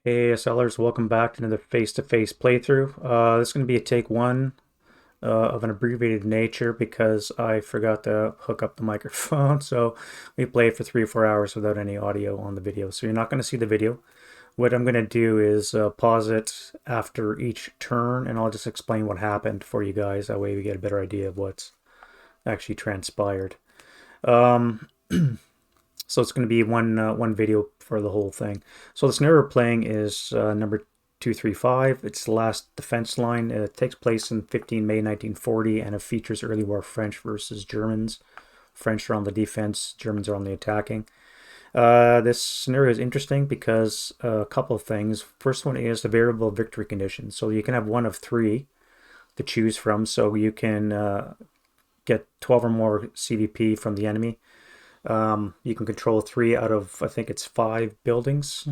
Hey sellers, welcome back to another face-to-face playthrough. This is going to be a take one of an abbreviated nature because I forgot to hook up the microphone. So we played for 3 or 4 hours without any audio on the video. So you're not going to see the video. What I'm going to do is pause it after each turn and I'll just explain what happened for you guys. That way we get a better idea of what's actually transpired. Um, So it's going to be one video for the whole thing. So the scenario we're playing is number 235. It's the last defense line. It takes place in 15 May 1940 and it features early war French versus Germans. French are on the defense, Germans are on the attacking. This scenario is interesting because a couple of things. First one is the variable victory condition. So you can have one of three to choose from. So you can get 12 or more CVP from the enemy. You can control 3 out of, I think it's 5 buildings,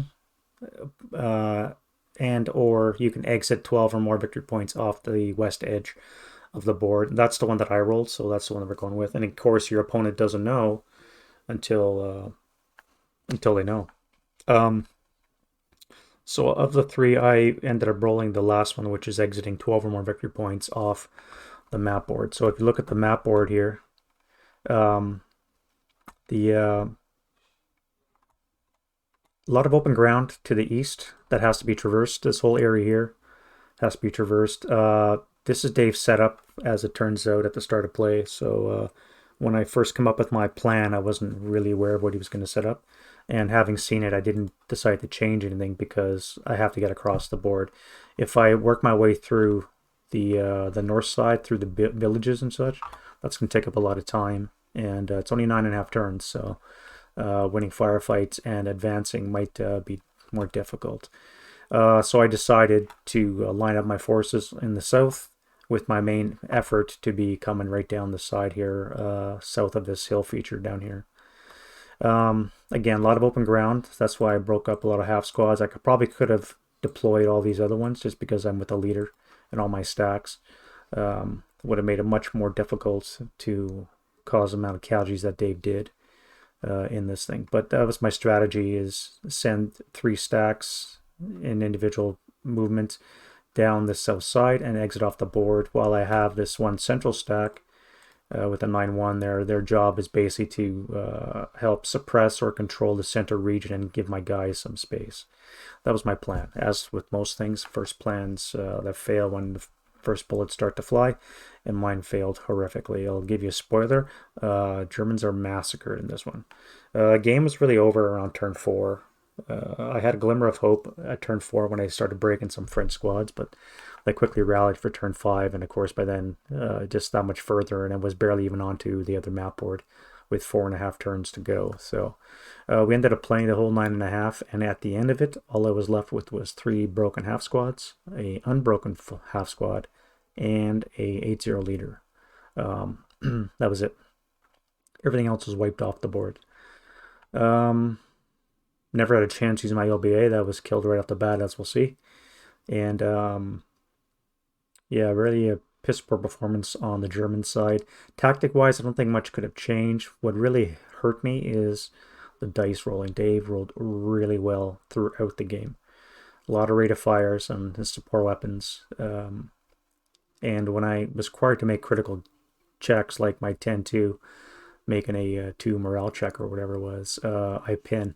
and or you can exit 12 or more victory points off the west edge of the board. That's the one that I rolled, so that's the one that we're going with. And of course, your opponent doesn't know until they know. So of the 3, I ended up rolling the last one, which is exiting 12 or more victory points off the map board. So if you look at the map board here, a lot of open ground to the east that has to be traversed. This whole area here has to be traversed. This is Dave's setup, as it turns out, at the start of play. So when I first come up with my plan, I wasn't really aware of what he was going to set up. And having seen it, I didn't decide to change anything because I have to get across the board. If I work my way through the north side, through the villages and such, that's going to take up a lot of time. And it's only 9.5 turns, so winning firefights and advancing might be more difficult. So I decided to line up my forces in the south, with my main effort to be coming right down the side here, south of this hill feature down here. Again, a lot of open ground. That's why I broke up a lot of half squads. I could have deployed all these other ones just because I'm with the leader and all my stacks. Would have made it much more difficult to cause the amount of casualties that Dave did in this thing. But that was my strategy, is send 3 stacks in individual movements down the south side and exit off the board, while I have this one central stack with a 9-1 there. Their job is basically to help suppress or control the center region and give my guys some space. That was my plan. As with most things, first plans that fail when the first bullets start to fly, and mine failed horrifically. I'll give you a spoiler. Germans are massacred in this one. Game was really over around turn 4. I had a glimmer of hope at turn 4 when I started breaking some French squads, but they quickly rallied for turn 5, and of course by then just that much further, and it was barely even onto the other map board with 4.5 turns to go. So we ended up playing the whole 9.5, and at the end of it, all I was left with was 3 broken half squads, a unbroken half squad, and a 8-0 leader. That was it. Everything else was wiped off the board. Never had a chance using my LBA. That was killed right off the bat, as we'll see. And yeah, really a piss poor performance on the German side. Tactic-wise, I don't think much could have changed. What really hurt me is the dice rolling. Dave rolled really well throughout the game. A lot of rate of fires on his support weapons. And when I was required to make critical checks, like my 10-2, making a 2 morale check or whatever it was, I pin.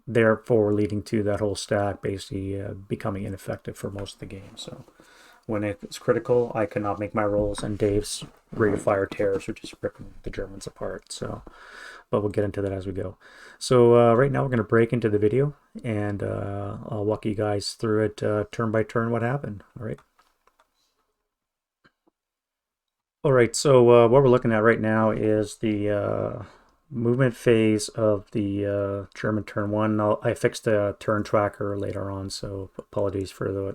Therefore leading to that whole stack basically becoming ineffective for most of the game. So when it's critical, I could not make my rolls, and Dave's rate of fire tears are just ripping the Germans apart. So, but we'll get into that as we go. So right now we're going to break into the video, and I'll walk you guys through it turn by turn what happened. All right. All right, so what we're looking at right now is the movement phase of the German turn 1. I fixed the turn tracker later on, so apologies for the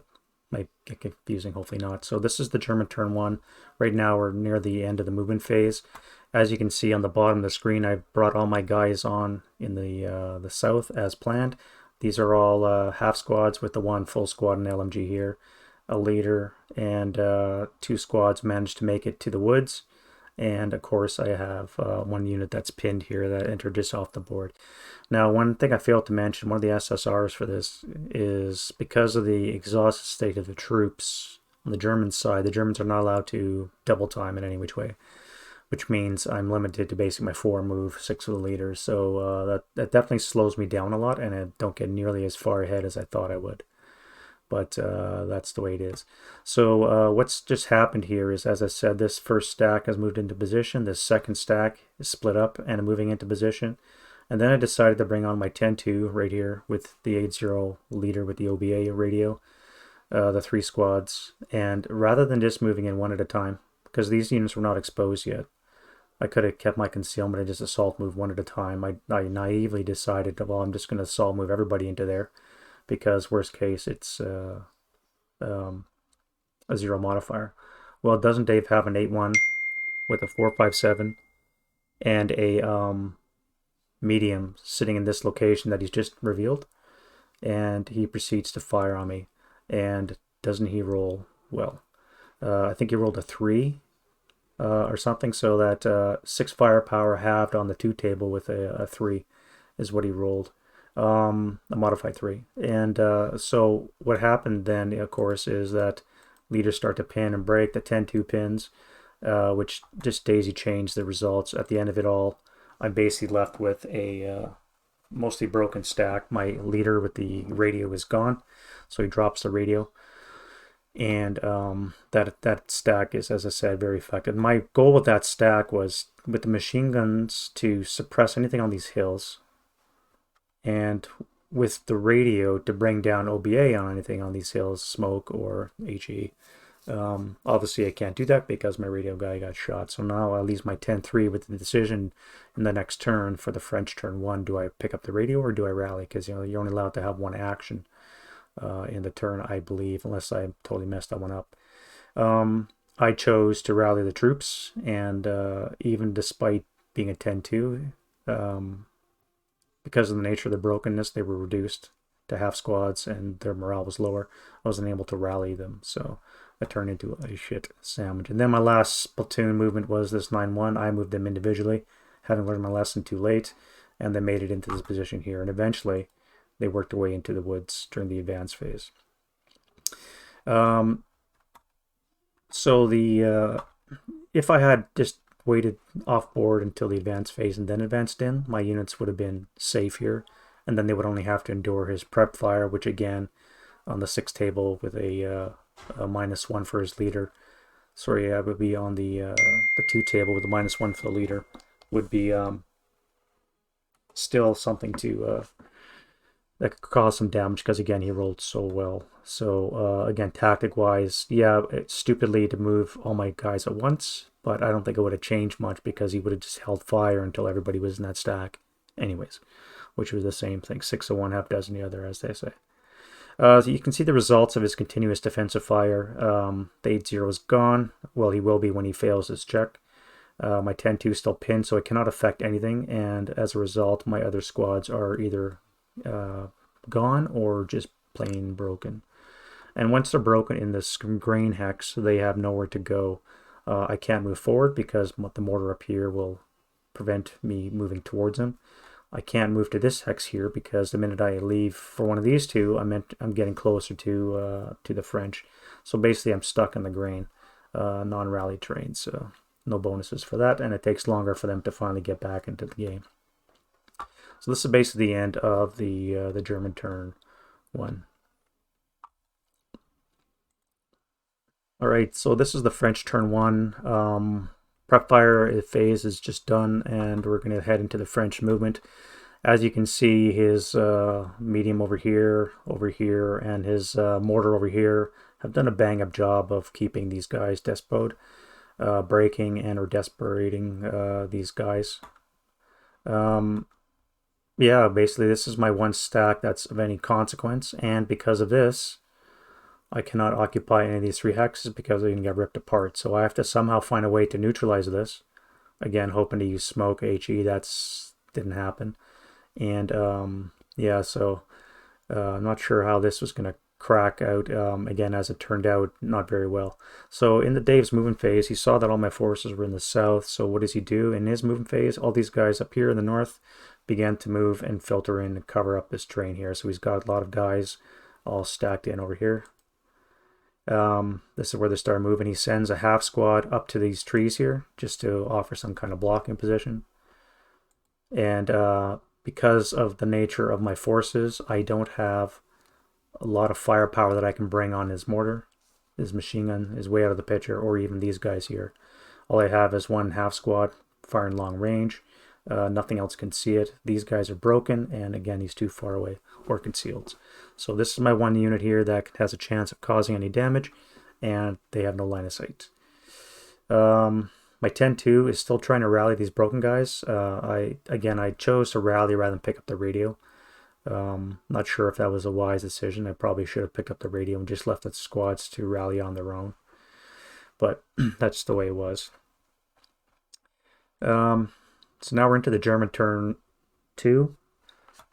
might get confusing, hopefully not. So this is the German turn 1. Right now we're near the end of the movement phase. As you can see on the bottom of the screen, I've brought all my guys on in the south as planned. These are all half squads, with the 1 full squad and LMG here. A leader and 2 squads managed to make it to the woods. And of course, I have one unit that's pinned here that entered just off the board. Now, one thing I failed to mention, one of the SSRs for this is because of the exhausted state of the troops on the German side, the Germans are not allowed to double time in any which way, which means I'm limited to basically my 4 move, 6 of the leaders. So that definitely slows me down a lot, and I don't get nearly as far ahead as I thought I would. But that's the way it is. So what's just happened here is, as I said, this first stack has moved into position. This second stack is split up and moving into position. And then I decided to bring on my 10-2 right here with the 8-0 leader with the OBA radio, the 3 squads. And rather than just moving in one at a time, because these units were not exposed yet, I could have kept my concealment and just assault move one at a time. I naively decided, well, I'm just going to assault move everybody into there, because worst case, it's a 0 modifier. Well, doesn't Dave have an 8-1 with a 4-5-7 and a medium sitting in this location that he's just revealed? And he proceeds to fire on me. And doesn't he roll well? I think he rolled a 3 or something, so that 6 firepower halved on the 2 table with a 3 is what he rolled. A modified 3. And so what happened then, of course, is that leaders start to pin and break the 10-2 pins, which just daisy chains the results. At the end of it all, I'm basically left with a mostly broken stack. My leader with the radio is gone, so he drops the radio. And that stack is, as I said, very effective. My goal with that stack was, with the machine guns, to suppress anything on these hills, and with the radio to bring down OBA on anything on these hills, smoke or HE. Obviously I can't do that because my radio guy got shot. So now I leave my 10-3 with the decision in the next turn for the French turn 1. Do I pick up the radio or do I rally? Because you're only allowed to have one action in the turn, I believe, unless I totally messed that one up. I chose to rally the troops, and even despite being a 10-2, because of the nature of the brokenness, they were reduced to half squads and their morale was lower. I wasn't able to rally them, so I turned into a shit sandwich. And then my last platoon movement was this 9-1. I moved them individually, having learned my lesson too late, and they made it into this position here. And eventually, they worked their way into the woods during the advance phase. So if I had just waited off board until the advance phase and then advanced in, my units would have been safe here, and then they would only have to endure his prep fire, which again, on the 6 table with a -1 for his leader. Sorry, I would be on the 2 table with a -1 for the leader. Would be still something to that could cause some damage, because again, he rolled so well. So again, tactic wise, yeah, it's stupidly to move all my guys at once, but I don't think it would have changed much, because he would have just held fire until everybody was in that stack anyways, which was the same thing. 6 of one, half dozen the other, as they say. So you can see the results of his continuous defensive fire. The 8-0 is gone. Well, he will be when he fails his check. My 10-2 is still pinned, so it cannot affect anything, and as a result, my other squads are either gone or just plain broken. And once they're broken in this grain hex, they have nowhere to go. I can't move forward because the mortar up here will prevent me moving towards them. I can't move to this hex here because the minute I leave for one of these two, I'm getting closer to the French. So basically, I'm stuck in the grain, non-rally terrain. So no bonuses for that, and it takes longer for them to finally get back into the game. So this is basically the end of the German turn 1. All right, so this is the French turn 1. Prep fire phase is just done, and we're going to head into the French movement. As you can see, his medium over here, and his mortar over here have done a bang-up job of keeping these guys despoed, breaking and or desperating these guys. Yeah, basically this is my one stack that's of any consequence, and because of this, I cannot occupy any of these 3 hexes because they can get ripped apart. So I have to somehow find a way to neutralize this. Again, hoping to use smoke, HE, that's didn't happen. And yeah, so I'm not sure how this was going to crack out. Again, as it turned out, not very well. So in the Dave's movement phase, he saw that all my forces were in the south. So what does he do? In his movement phase, all these guys up here in the north began to move and filter in and cover up this terrain here. So he's got a lot of guys all stacked in over here. This is where they start moving. He sends a half squad up to these trees here just to offer some kind of blocking position. And because of the nature of my forces, I don't have a lot of firepower that I can bring on his mortar. His machine gun is way out of the picture, or even these guys here. All I have is one half squad firing long range. Nothing else can see it. These guys are broken, and again, he's too far away or concealed. So this is my one unit here that has a chance of causing any damage, and they have no line of sight. My 10-2 is still trying to rally these broken guys. I chose to rally rather than pick up the radio. Not sure if that was a wise decision. I probably should have picked up the radio and just left the squads to rally on their own. But that's the way it was. So now we're into the German turn 2.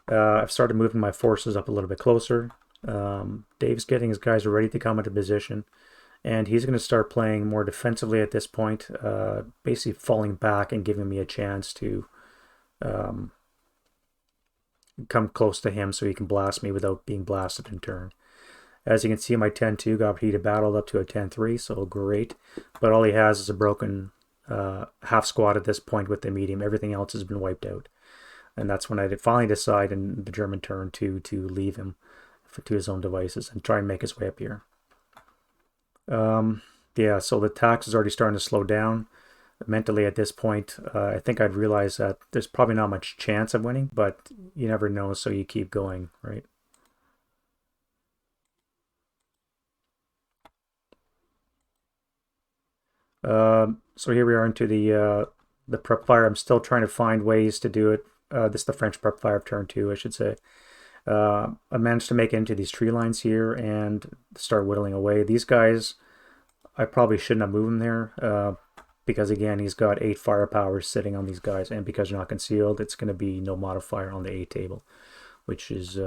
I've started moving my forces up a little bit closer. Dave's getting his guys ready to come into position. And he's going to start playing more defensively at this point, basically falling back and giving me a chance to come close to him so he can blast me without being blasted in turn. As you can see, my 10-2 got heated battled up to a 10-3, so great. But all he has is a broken half squad at this point with the medium. Everything else has been wiped out. And that's when I finally decide in the German turn 2 to leave him to his own devices and try and make his way up here. Yeah, so the tax is already starting to slow down. Mentally at this point, I think I'd realized that there's probably not much chance of winning, but you never know, so you keep going, right? So here we are into the prep fire. I'm still trying to find ways to do it. This is the French prep fire of turn 2, I should say. I managed to make it into these tree lines here and start whittling away. These guys, I probably shouldn't have moved them there because, again, he's got 8 firepower sitting on these guys, and because they're not concealed, it's going to be no modifier on the A table, which is,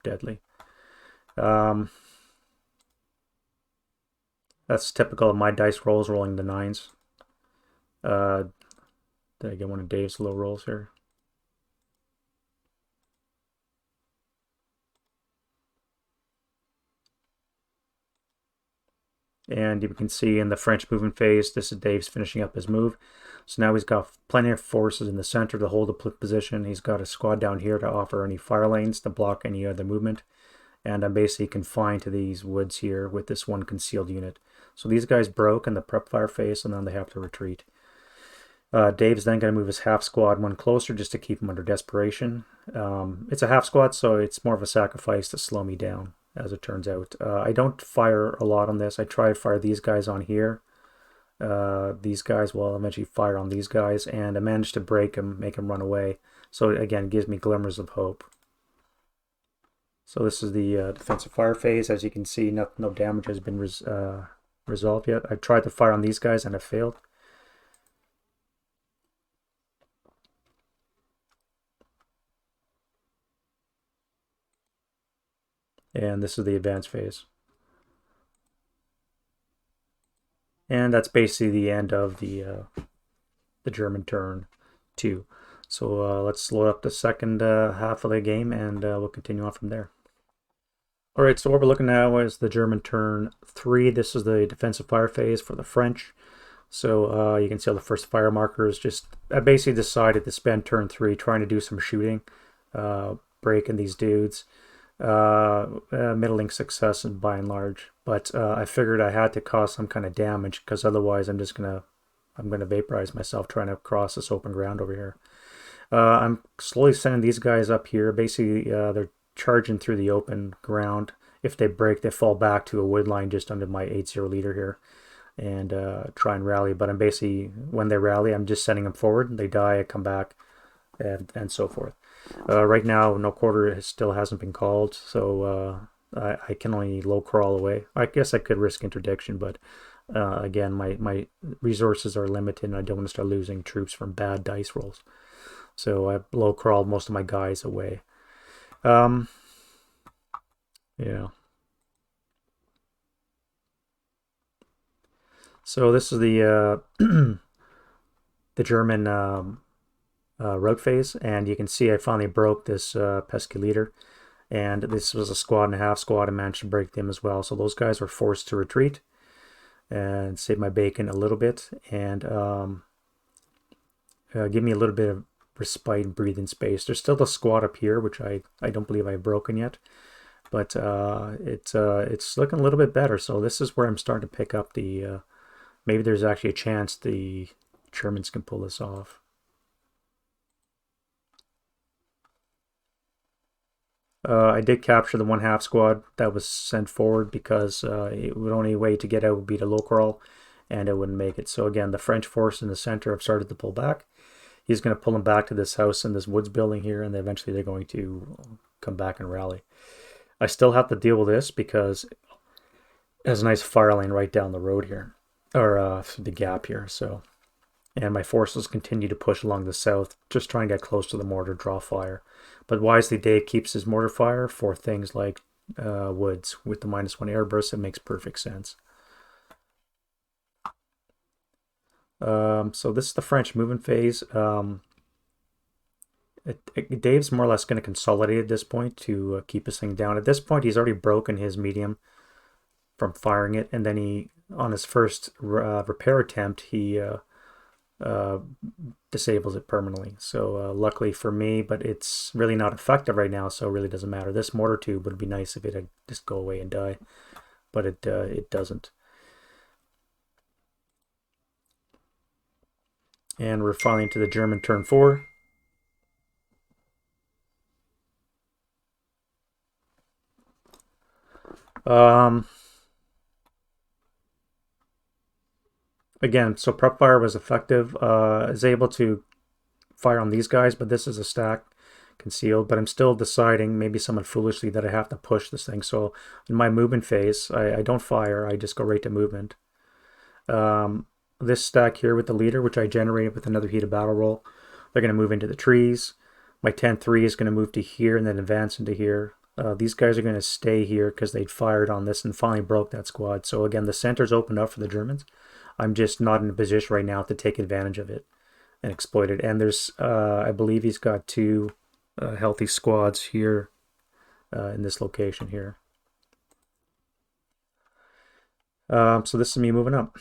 deadly. That's typical of my dice rolls, rolling the 9s. Did I get one of Dave's low rolls here? And you can see in the French movement phase, this is Dave's finishing up his move. So now he's got plenty of forces in the center to hold the position. He's got a squad down here to offer any fire lanes to block any other movement. And I'm basically confined to these woods here with this one concealed unit. So these guys broke in the prep fire phase, and then they have to retreat. Dave's then going to move his half squad one closer just to keep him under desperation. It's a half squad, so it's more of a sacrifice to slow me down, as it turns out. I don't fire a lot on this. I try to fire these guys on here. These guys will eventually fire on these guys, and I managed to break him, make him run away. So again, it gives me glimmers of hope. So this is the defensive fire phase. As you can see, no damage has been resolved yet. I tried to fire on these guys and I failed. And this is the advance phase. And that's basically the end of the German turn 2. So let's load up the second half of the game, and we'll continue on from there. All right, so what we're looking at now is the German turn 3. This is the defensive fire phase for the French. So you can see all the first fire markers. I basically decided to spend turn 3 trying to do some shooting, breaking these dudes. Middling success by and large, but I figured I had to cause some kind of damage because otherwise I'm gonna vaporize myself trying to cross this open ground over here. I'm slowly sending these guys up here. Basically, they're charging through the open ground. If they break, they fall back to a wood line just under my 8-0 leader here and try and rally. But I'm basically, when they rally, I'm just sending them forward. They die, I come back, and so forth. Right now, no quarter still hasn't been called, so I can only low crawl away. I guess I could risk interdiction, but again, my resources are limited, and I don't want to start losing troops from bad dice rolls. So I low crawled most of my guys away. Yeah. So this is the German rout phase, and you can see I finally broke this pesky leader. And this was a squad and a half squad. I managed to break them as well. So those guys were forced to retreat and save my bacon a little bit and give me a little bit of respite and breathing space. There's still the squad up here, which I don't believe I've broken yet, but it's looking a little bit better. So this is where I'm starting to pick up the maybe there's actually a chance the Germans can pull this off. I did capture the one half squad that was sent forward because it would only way to get out would be to low crawl, and it wouldn't make it. So again, the French force in the center have started to pull back. He's going to pull them back to this house in this woods building here, and eventually they're going to come back and rally. I still have to deal with this because it has a nice fire lane right down the road here, or the gap here. So, and my forces continue to push along the south, just trying to get close to the mortar, draw fire. But wisely, Dave keeps his mortar fire for things like woods. With the -1 air burst, it makes perfect sense. So this is the French movement phase. Dave's more or less going to consolidate at this point to keep this thing down. At this point, he's already broken his medium from firing it, and then he, on his first repair attempt, he disables it permanently. So luckily for me, but it's really not effective right now, so it really doesn't matter. This mortar tube would be nice if it would just go away and die, but it doesn't. And we're finally into the German turn 4. Again, so prep fire was effective. I was able to fire on these guys, but this is a stack concealed. But I'm still deciding, maybe somewhat foolishly, that I have to push this thing. So in my movement phase, I don't fire. I just go right to movement. This stack here with the leader, which I generated with another heated battle roll, they're going to move into the trees. My 10-3 is going to move to here and then advance into here. These guys are going to stay here because they fired on this and finally broke that squad. So again, the center's opened up for the Germans. I'm just not in a position right now to take advantage of it and exploit it. And there's, I believe he's got two healthy squads here in this location here. So this is me moving up.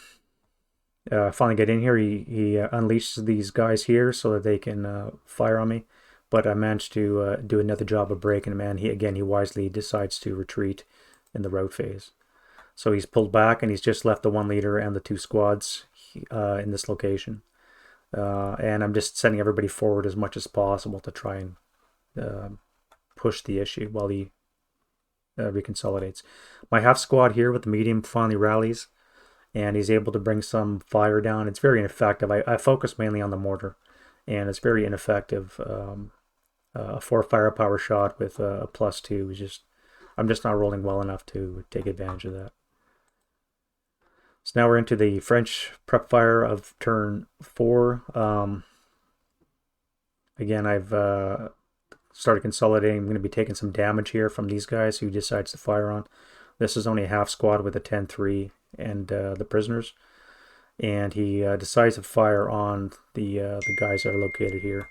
Finally get in here. He unleashes these guys here so that they can fire on me. But I managed to do another job of breaking him, and he wisely decides to retreat in the rout phase. So he's pulled back, and he's just left the one leader and the two squads in this location. And I'm just sending everybody forward as much as possible to try and push the issue while he reconsolidates. My half squad here with the medium finally rallies, and he's able to bring some fire down. It's very ineffective. I focus mainly on the mortar, and it's very ineffective. A 4 firepower shot with a +2 is just, I'm just not rolling well enough to take advantage of that. So now we're into the French prep fire of turn 4. Again, I've started consolidating. I'm going to be taking some damage here from these guys who decides to fire on. This is only a half squad with a 10-3 and the prisoners. And he decides to fire on the guys that are located here.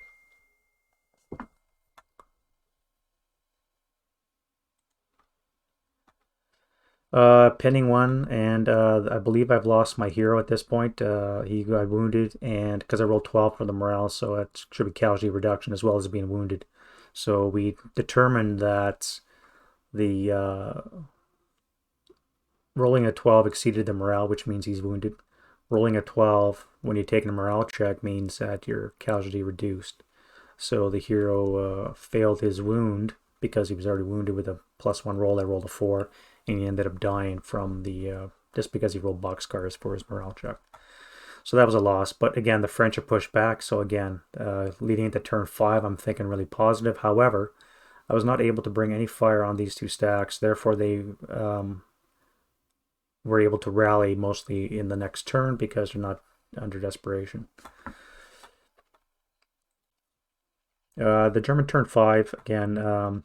Pinning one, and I believe I've lost my hero at this point. He got wounded, and because I rolled 12 for the morale, so it should be casualty reduction as well as being wounded. So we determined that the rolling a 12 exceeded the morale, which means he's wounded. Rolling a 12 when you're taking a morale check means that your casualty reduced. So the hero failed his wound because he was already wounded with a +1 roll. I rolled a 4, and he ended up dying from the just because he rolled boxcars for his morale check. So that was a loss. But again, the French are pushed back. So again, leading into turn 5, I'm thinking really positive. However, I was not able to bring any fire on these two stacks. Therefore, they were able to rally mostly in the next turn because they're not under desperation. The German turn 5, again,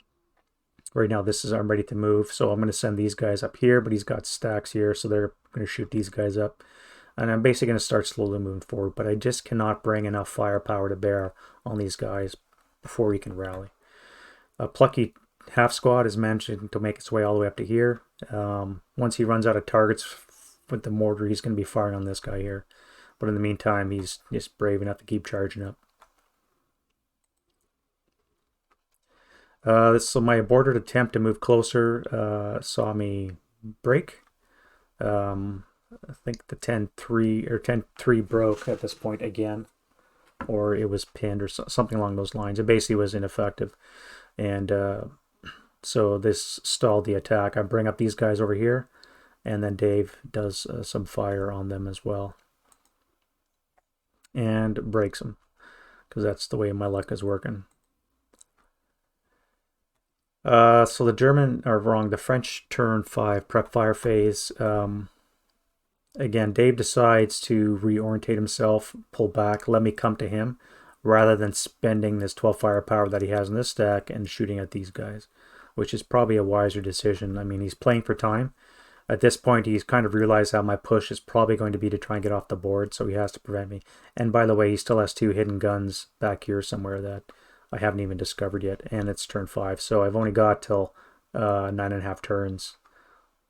right now this is, I'm ready to move, so I'm going to send these guys up here, but he's got stacks here, so they're going to shoot these guys up. And I'm basically going to start slowly moving forward, but I just cannot bring enough firepower to bear on these guys before he can rally. A plucky half squad is managing to make its way all the way up to here. Once he runs out of targets with the mortar, he's going to be firing on this guy here. But in the meantime, he's just brave enough to keep charging up. So my aborted attempt to move closer saw me break. I think the 10-3 or 10-3 broke at this point again, or it was pinned or something along those lines. It basically was ineffective, and so this stalled the attack. I bring up these guys over here, and then Dave does some fire on them as well, and breaks them, because that's the way my luck is working. So the French turn 5 prep fire phase. Again, Dave decides to reorientate himself, pull back, let me come to him, rather than spending this 12 firepower that he has in this stack and shooting at these guys, which is probably a wiser decision. I mean, he's playing for time. At this point, he's kind of realized how my push is probably going to be to try and get off the board, so he has to prevent me. And by the way, he still has 2 hidden guns back here somewhere that I haven't even discovered yet, and it's turn 5, so I've only got till 9.5 turns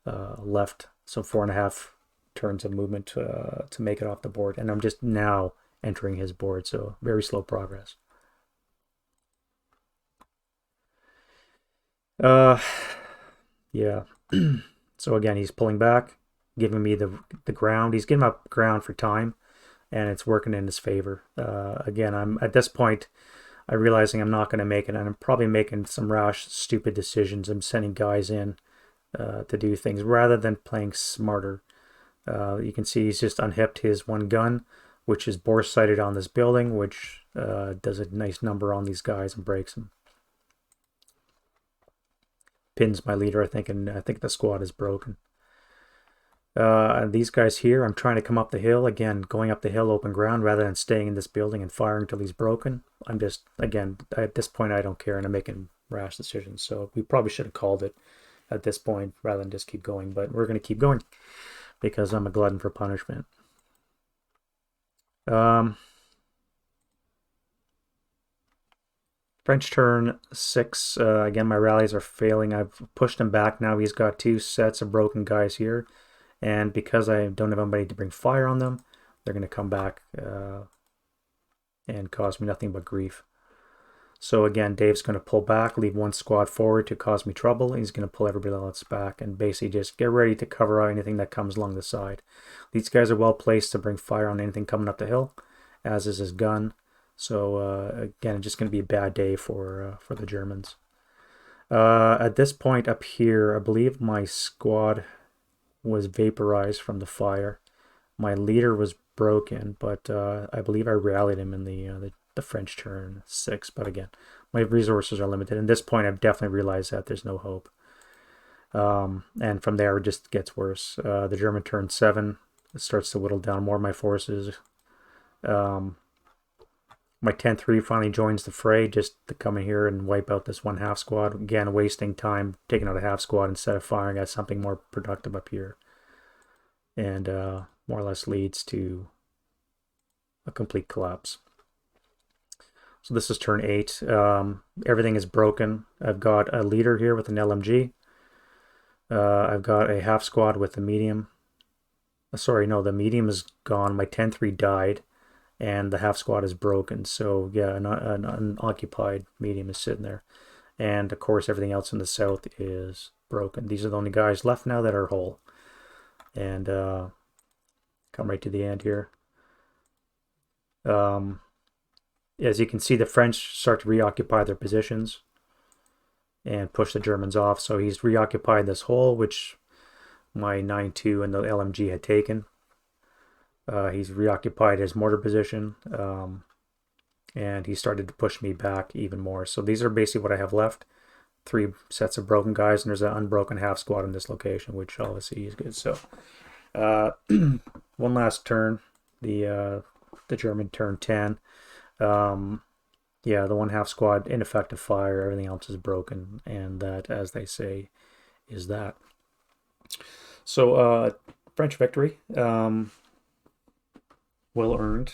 left, so 4.5 turns of movement to make it off the board, and I'm just now entering his board, so very slow progress. Yeah. So again, he's pulling back, giving me the ground. He's giving up ground for time, and it's working in his favor. Again, I'm at this point, I'm realizing I'm not going to make it, and I'm probably making some rash, stupid decisions. I'm sending guys in to do things rather than playing smarter. You can see he's just unhipped his one gun, which is bore sighted on this building, which does a nice number on these guys and breaks them. Pins my leader, I think, and I think the squad is broken. These guys here, I'm trying to come up the hill. Again, going up the hill, open ground, rather than staying in this building and firing until he's broken. I'm just, again, at this point, I don't care, and I'm making rash decisions. So we probably should have called it at this point rather than just keep going. But we're going to keep going because I'm a glutton for punishment. French turn 6. Again, my rallies are failing. I've pushed him back. Now he's got 2 sets of broken guys here. And because I don't have anybody to bring fire on them, they're going to come back and cause me nothing but grief. So again, Dave's going to pull back, leave 1 squad forward to cause me trouble. He's going to pull everybody else back and basically just get ready to cover out anything that comes along the side. These guys are well placed to bring fire on anything coming up the hill, as is his gun. So again, it's just going to be a bad day for the Germans. At this point up here, I believe my squad was vaporized from the fire. My leader was broken, but I believe I rallied him in the French turn 6. But again, my resources are limited. At this point, I've definitely realized that there's no hope. And from there, it just gets worse. The German turn 7 starts to whittle down more of my forces. My 10-3 finally joins the fray just to come in here and wipe out this 1 half squad. Again, wasting time taking out a half squad instead of firing at something more productive up here. And more or less leads to a complete collapse. So this is turn 8. Everything is broken. I've got a leader here with an LMG. I've got a half squad with a medium. Sorry, no, the medium is gone. My 10-3 died. And the half squad is broken. So yeah, an unoccupied medium is sitting there. And of course, everything else in the south is broken. These are the only guys left now that are whole. And come right to the end here. As you can see, the French start to reoccupy their positions and push the Germans off. So he's reoccupied this hole, which my 9-2 and the LMG had taken. He's reoccupied his mortar position, and he started to push me back even more. So these are basically what I have left. 3 sets of broken guys, and there's an unbroken half squad in this location, which obviously is good. So one last turn, the German turn 10. Yeah, the 1 half squad, ineffective fire, everything else is broken, and that, as they say, is that. So French victory. well earned.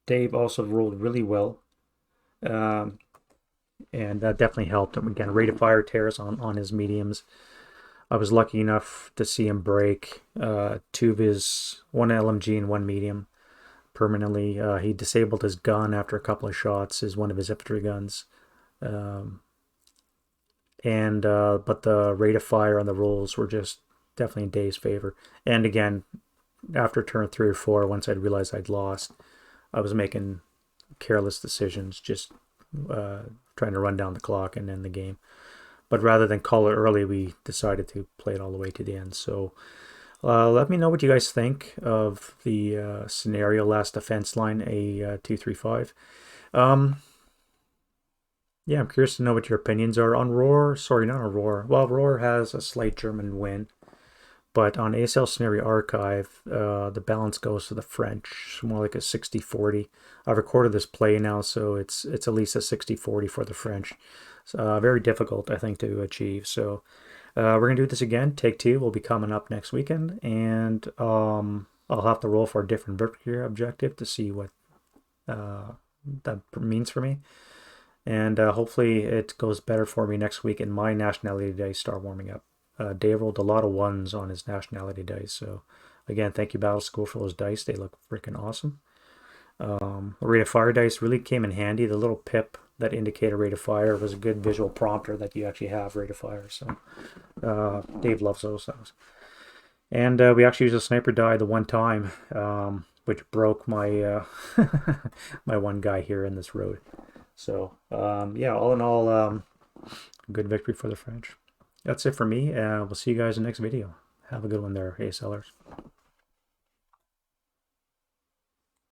Dave also rolled really well, um, and that definitely helped him. Again, rate of fire tears on his mediums. I was lucky enough to see him break two of his one LMG and one medium permanently. He disabled his gun after a couple of shots, is one of his infantry guns. Um, and But the rate of fire on the rolls were just definitely in Dave's favor. And again, after turn 3 or 4, once I'd realized I'd lost, I was making careless decisions, just trying to run down the clock and end the game. But rather than call it early, we decided to play it all the way to the end. So let me know what you guys think of the scenario last defense line, a 235. Um, yeah, I'm curious to know what your opinions are on Roar. Sorry, not on Roar. Well, Roar has a slight German win, but on ASL Scenario Archive, the balance goes to the French, more like a 60-40. I've recorded this play now, so it's at least a 60-40 for the French. Very difficult, I think, to achieve. So we're going to do this again. Take 2 will be coming up next weekend, and I'll have to roll for a different victory objective to see what that means for me. And hopefully it goes better for me next week and my nationality dice start warming up. Dave rolled a lot of 1s on his nationality dice. So again, thank you Battle School for those dice. They look freaking awesome. Rate of fire dice really came in handy. The little pip that indicated rate of fire was a good visual prompter that you actually have rate of fire. So Dave loves those things. And we actually used a sniper die the one time, which broke my my one guy here in this road. So yeah, all in all, good victory for the French. That's it for me. We'll see you guys in the next video. Have a good one there, ASLers.